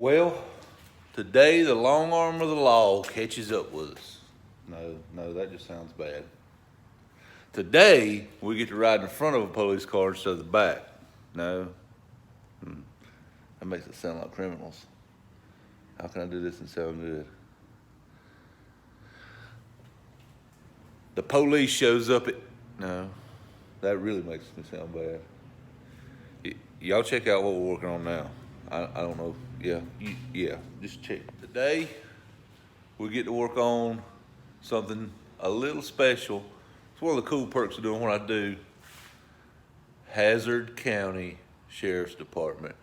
Well, today the long arm of the law catches up with us. No, that just sounds bad. Today we get to ride in front of a police car instead of the back. No, that makes it sound like criminals. How can I do this and sound good? The police shows up at, no, that really makes me sound bad. Y'all check out what we're working on now. I don't know. Yeah, just check. Today, we get to work on something a little special. It's one of the cool perks of doing what I do. Hazard County Sheriff's Department.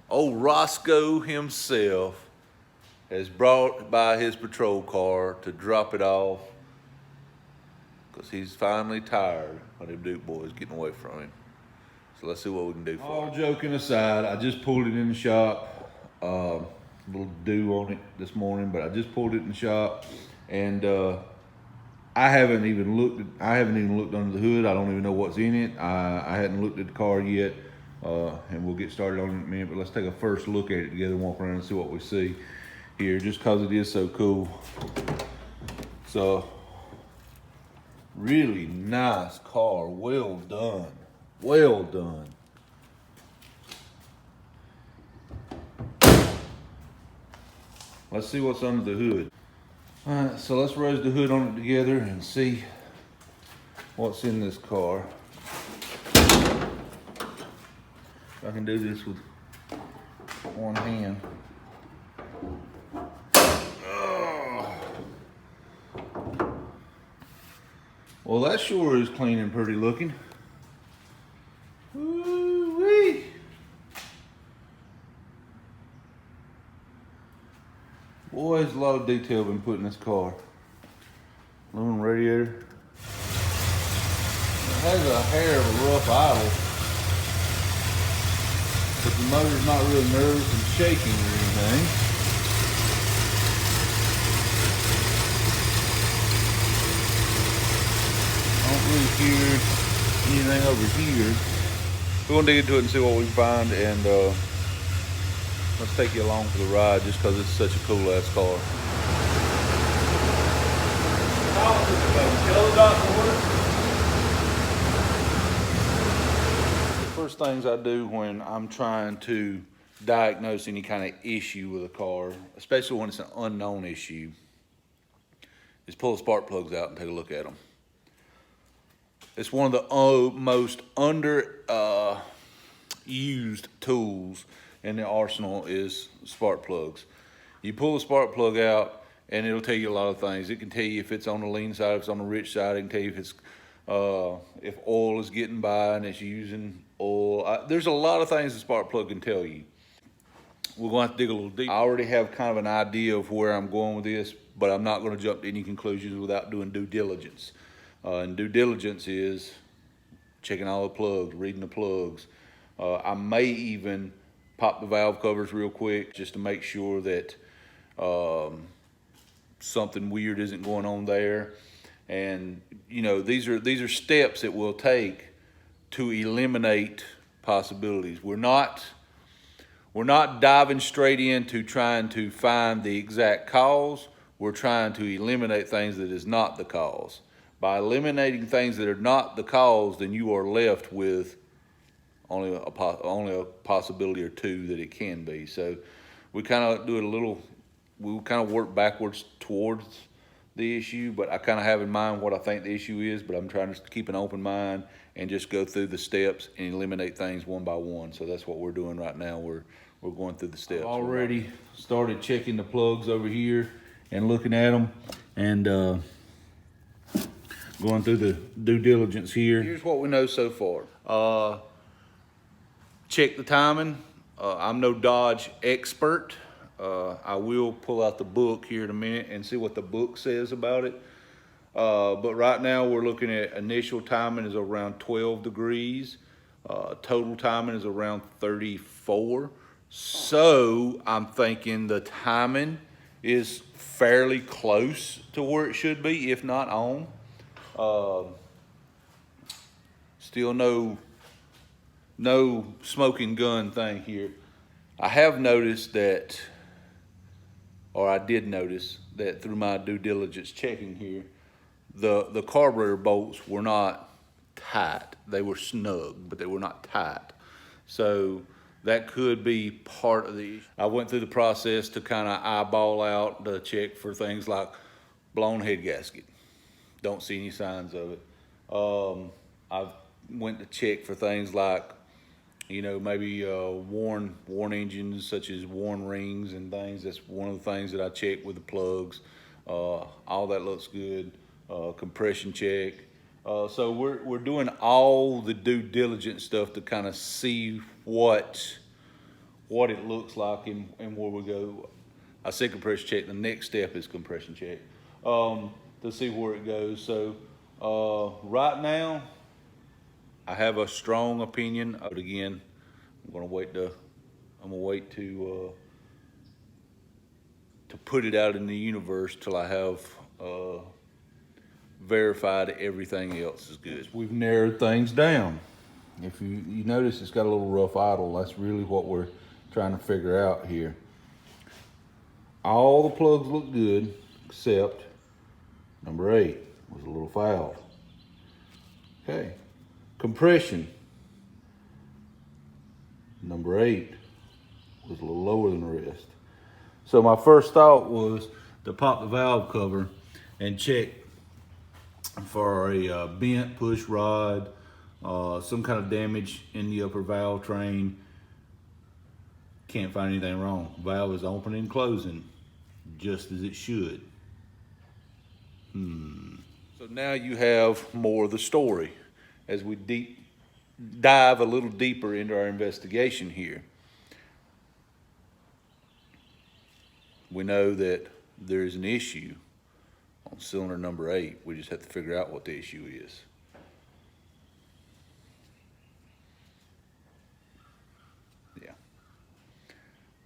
Old Roscoe himself has brought by his patrol car to drop it off because he's finally tired of them Duke boys getting away from him. So let's see what we can do for him. All joking aside, I just pulled it in the shop. A little dew on it this morning, but I just pulled it in the shop, and I haven't even looked under the hood. I don't even know what's in it. I hadn't looked at the car yet, and we'll get started on it in a minute. But let's take a first look at it together and walk around and see what we see here, just because it is so cool. So, really nice car. Well done. Well done. Let's see what's under the hood. All right, so let's raise the hood on it together and see what's in this car. If I can do this with one hand. Well, that sure is clean and pretty looking. Woo-wee. Boy, there's a lot of detail been put in this car. Aluminum radiator. It has a hair of a rough idle, but the motor's not really nervous and shaking or anything. I don't really hear anything over here. We're gonna dig into it and see what we can find, and let's take you along for the ride just because it's such a cool ass car. The first things I do when I'm trying to diagnose any kind of issue with a car, especially when it's an unknown issue, is pull the spark plugs out and take a look at them. It's one of the most used tools in the arsenal is spark plugs. You pull the spark plug out and it'll tell you a lot of things. It can tell you if it's on the lean side, if it's on the rich side. It can tell you if oil is getting by and it's using oil. There's a lot of things the spark plug can tell you. We're going to have to dig a little deeper. I already have kind of an idea of where I'm going with this, but I'm not going to jump to any conclusions without doing due diligence. And due diligence is checking all the plugs, reading the plugs. I may even pop the valve covers real quick just to make sure that something weird isn't going on there. And you know, these are steps that we'll take to eliminate possibilities. We're not diving straight into trying to find the exact cause. We're trying to eliminate things that is not the cause. By eliminating things that are not the cause, then you are left with only a possibility or two that it can be. So we kind of do it we kind of work backwards towards the issue, but I kind of have in mind what I think the issue is, but I'm trying to keep an open mind and just go through the steps and eliminate things one by one. So that's what we're doing right now. We're going through the steps. I've already started checking the plugs over here and looking at them and going through the due diligence here. Here's what we know so far. Check the timing. I'm no Dodge expert. I will pull out the book here in a minute and see what the book says about it. But right now we're looking at initial timing is around 12 degrees. Total timing is around 34. So I'm thinking the timing is fairly close to where it should be, if not on. Still no smoking gun thing here. I have noticed that, or I did notice that through my due diligence checking here, the carburetor bolts were not tight. They were snug, but they were not tight. So that could be part of the issue. I went through the process to kind of eyeball out the check for things like blown head gasket. Don't see any signs of it. I went to check for things like, you know, maybe worn engines, such as worn rings and things. That's one of the things that I check with the plugs. All that looks good. Compression check. So we're doing all the due diligence stuff to kind of see what it looks like and where we go. I say compression check. The next step is compression check to see where it goes. So right now, I have a strong opinion. But again, I'm gonna wait to put it out in the universe till I have verified everything else is good. We've narrowed things down. If you notice, it's got a little rough idle. That's really what we're trying to figure out here. All the plugs look good except number 8 was a little fouled. Okay. Compression, number 8 was a little lower than the rest. So my first thought was to pop the valve cover and check for a bent push rod, some kind of damage in the upper valve train. Can't find anything wrong. Valve is opening and closing just as it should. So now you have more of the story as we dive a little deeper into our investigation here. We know that there is an issue on cylinder number 8. We just have to figure out what the issue is. Yeah.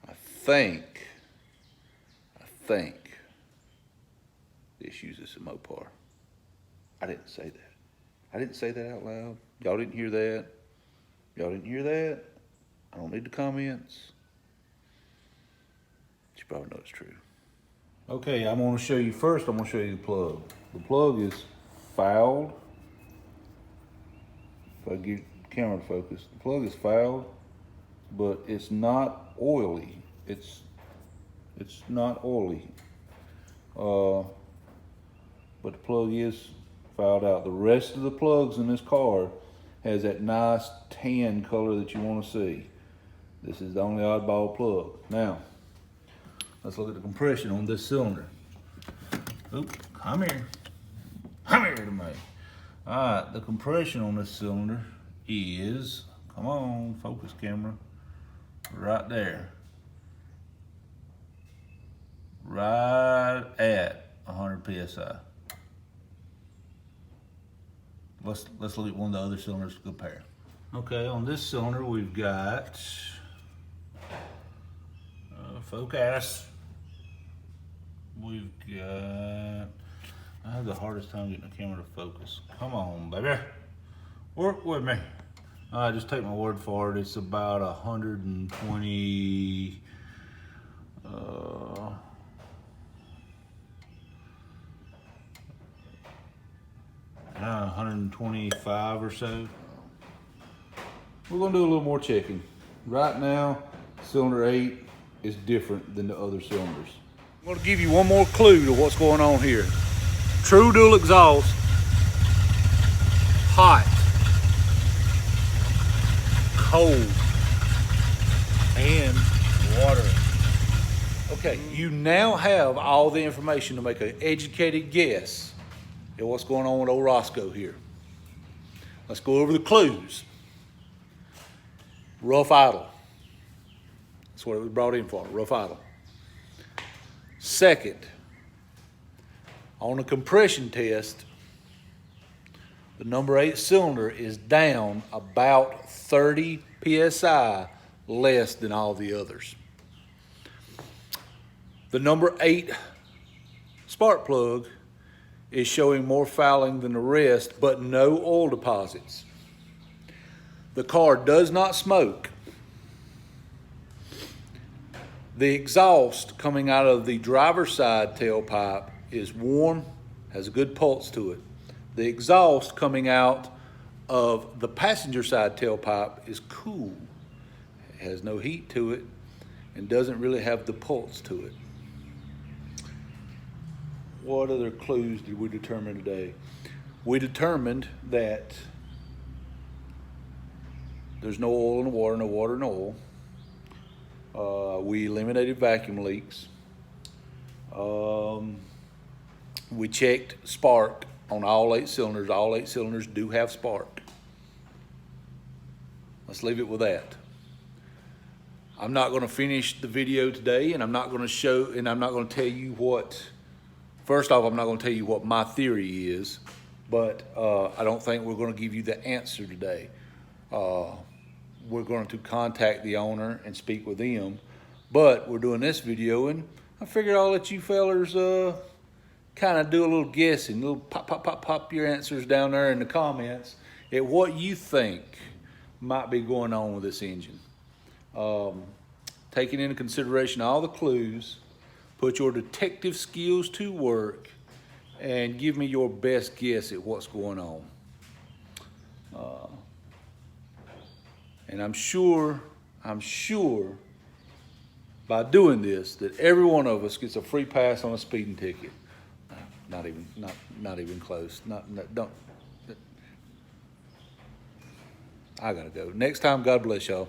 I think the issue is this Mopar. I didn't say that. I didn't say that out loud. Y'all didn't hear that. Y'all didn't hear that. I don't need the comments. You probably know it's true. Okay, I'm gonna show you first. I'm gonna show you the plug. The plug is fouled. If I get the camera to focus, the plug is fouled, but it's not oily. It's not oily. But the plug is fouled out. The rest of the plugs in this car has that nice tan color that you want to see. This is the only oddball plug. Now, let's look at the compression on this cylinder. Oop, come here. Come here to me. All right, the compression on this cylinder is, come on, focus camera, right there. Right at 100 PSI. Let's look at one of the other cylinders to compare. Okay, on this cylinder we've got focus. We've got, I have the hardest time getting the camera to focus. Come on, baby, work with me. Just take my word for it. It's about 120. 125 or so. We're gonna do a little more checking. Right now, cylinder 8 is different than the other cylinders. I'm gonna give you one more clue to what's going on here. True dual exhaust, hot, cold, and water. Okay, you now have all the information to make an educated guess at what's going on with old Roscoe here. Let's go over the clues. Rough idle. That's what it was brought in for, rough idle. Second, on a compression test, the number 8 cylinder is down about 30 PSI less than all the others. The number 8 spark plug is showing more fouling than the rest, but no oil deposits. The car does not smoke. The exhaust coming out of the driver's side tailpipe is warm, has a good pulse to it. The exhaust coming out of the passenger side tailpipe is cool. It has no heat to it and doesn't really have the pulse to it. What other clues did we determine today? We determined that there's no oil in the water, no water in the oil. We eliminated vacuum leaks. We checked spark on all 8 cylinders. All 8 cylinders do have spark. Let's leave it with that. I'm not going to finish the video today, and I'm not going to show, and I'm not going to tell you what, first off, I'm not going to tell you what my theory is, but I don't think we're going to give you the answer today. We're going to contact the owner and speak with them, but we're doing this video, and I figured I'll let you fellers kind of do a little guessing, a little pop your answers down there in the comments at what you think might be going on with this engine. Taking into consideration all the clues, put your detective skills to work, and give me your best guess at what's going on. And I'm sure by doing this that every one of us gets a free pass on a speeding ticket. Not even close. Don't. I gotta go. Next time, God bless y'all.